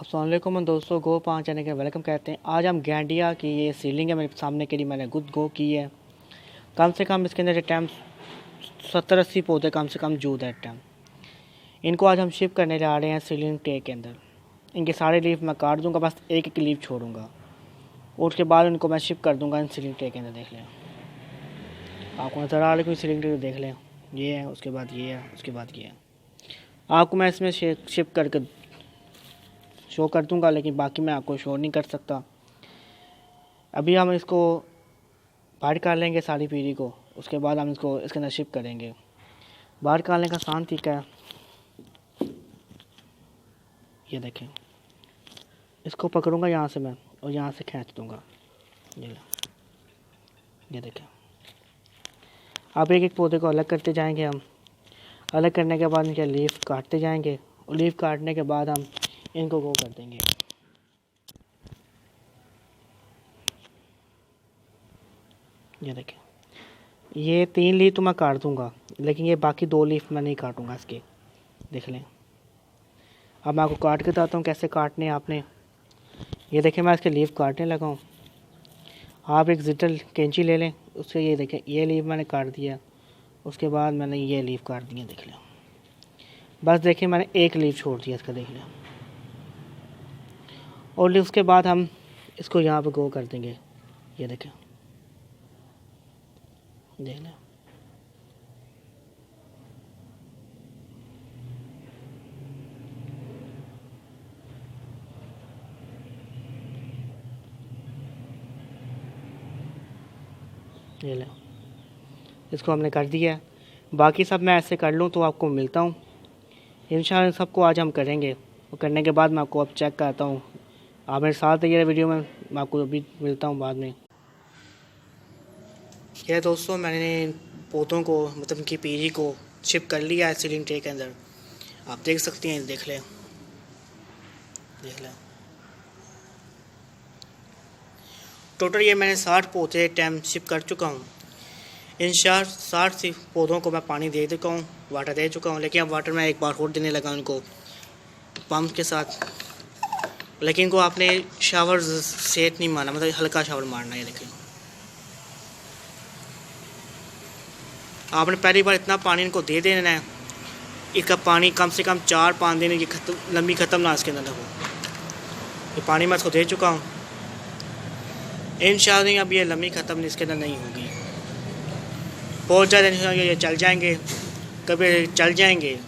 अस्सलाम वालेकुम दोस्तों, गो 5 चैनल के वेलकम कहते हैं। आज हम गैंडिया की ये सीलिंग है मेरे सामने के लिए, मैंने गुड गो की है। कम से कम इसके अंदर टाइम 70-80 पौधे कम से कम जूद है टाइम। इनको आज हम शिफ्ट करने जा रहे हैं सीलिंग ट्रे के अंदर। इनके सारे लीफ मैं काट दूंगा, बस एक एक लीफ छोड़ूंगा और उसके बाद इनको मैं शिफ्ट कर दूंगा इन सीलिंग ट्रे के अंदर। देख लें, आपको नज़र आ रही कोई सीलिंग ट्रे, देख लें, ये है, उसके बाद ये है, उसके बाद ये है। आपको मैं इसमें शिफ्ट करके शो कर दूंगा, लेकिन बाकी मैं आपको शो नहीं कर सकता। अभी हम इसको बाहर कर लेंगे सारी पीढ़ी को, उसके बाद हम इसको इसके अंदर शिफ्ट करेंगे। बाहर निकालने का आसान तरीका है, ये देखें, इसको पकड़ूंगा यहाँ से मैं और यहाँ से खींच दूंगा। ये देखें, अब एक एक पौधे को अलग करते जाएंगे। हम अलग करने के बाद इनके लीफ काटते जाएंगे और लीफ काटने के बाद हम इनको गो कर देंगे। ये देखें, ये 3 लीफ तो मैं काट दूंगा, लेकिन ये बाकी 2 लीफ मैं नहीं काटूंगा इसके। देख लें, अब मैं आपको काट के बताता हूँ कैसे काटने आपने। ये देखें, मैं इसके लीफ काटने लगा हूँ। आप एक जिटल कैंची ले लें, उससे ये देखें, ये लीफ मैंने काट दिया, उसके बाद मैंने ये लीफ काट दिया। देख लें, बस देखें, मैंने एक लीफ छोड़ दिया इसका, देख लें। और उसके बाद हम इसको यहाँ पे गो कर देंगे। ये देखें, देख लें, ये लें, इसको हमने कर दिया है। बाकी सब मैं ऐसे कर लूँ तो आपको मिलता हूँ इंशाल्लाह। सबको आज हम करेंगे और करने के बाद मैं आपको अब चेक करता हूँ। आप मेरे साथ ये वीडियो में, मैं आपको अभी मिलता हूँ बाद में। ये दोस्तों, मैंने पौधों को मतलब इनकी पीढ़ी को शिफ्ट कर लिया है सीलिंग ट्रे के अंदर। आप देख सकते हैं, देख लें, देख लें। टोटल ये मैंने 60 पौधे टाइम शिफ्ट कर चुका हूँ। इन 60 पौधों को मैं पानी दे चुका हूँ, वाटर दे चुका हूँ, लेकिन अब वाटर मैं एक बार और देने लगा उनको पंप के साथ। लेकिन इनको आपने शावर सेट नहीं मारना, मतलब हल्का शावर मारना है। लेकिन आपने पहली बार इतना पानी इनको दे देना है, इसका पानी कम से कम 4-5 दिन की लंबी ख़त्म ना इसके अंदर हो। ये पानी मैं इसको दे चुका हूँ। इंशाअल्लाह अब ये लंबी ख़त्म इसके अंदर नहीं होगी। बहुत ज़्यादा ये चल जाएंगे, कभी चल जाएंगे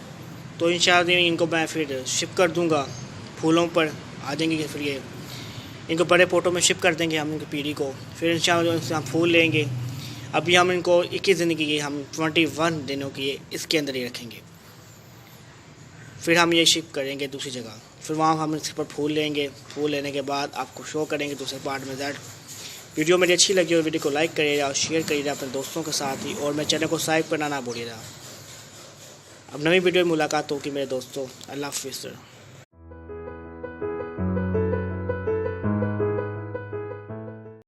तो इंशाअल्लाह इनको मैं फिर शिफ्ट कर दूँगा, फूलों पर आ जाएंगे। फिर ये इनको बड़े पोटों में शिफ्ट कर देंगे हम इनकी पीढ़ी को। फिर इंशाअल्लाह हम फूल लेंगे। अभी हम इनको 21 दिन की, हम 21 दिनों की इसके अंदर ही रखेंगे। फिर हम ये शिफ्ट करेंगे दूसरी जगह, फिर वहाँ हम इसके पर फूल लेंगे। फूल लेने के बाद आपको शो करेंगे दूसरे पार्ट में। दैट वीडियो मेरी अच्छी लगी और वीडियो को लाइक करिएगा और शेयर करिएगा अपने दोस्तों के साथ ही, और मेरे चैनल को सब्सक्राइब करना ना भूलिएगा। अब नई वीडियो में मुलाकात होगी मेरे दोस्तों। अल्लाह हाफ़िज़।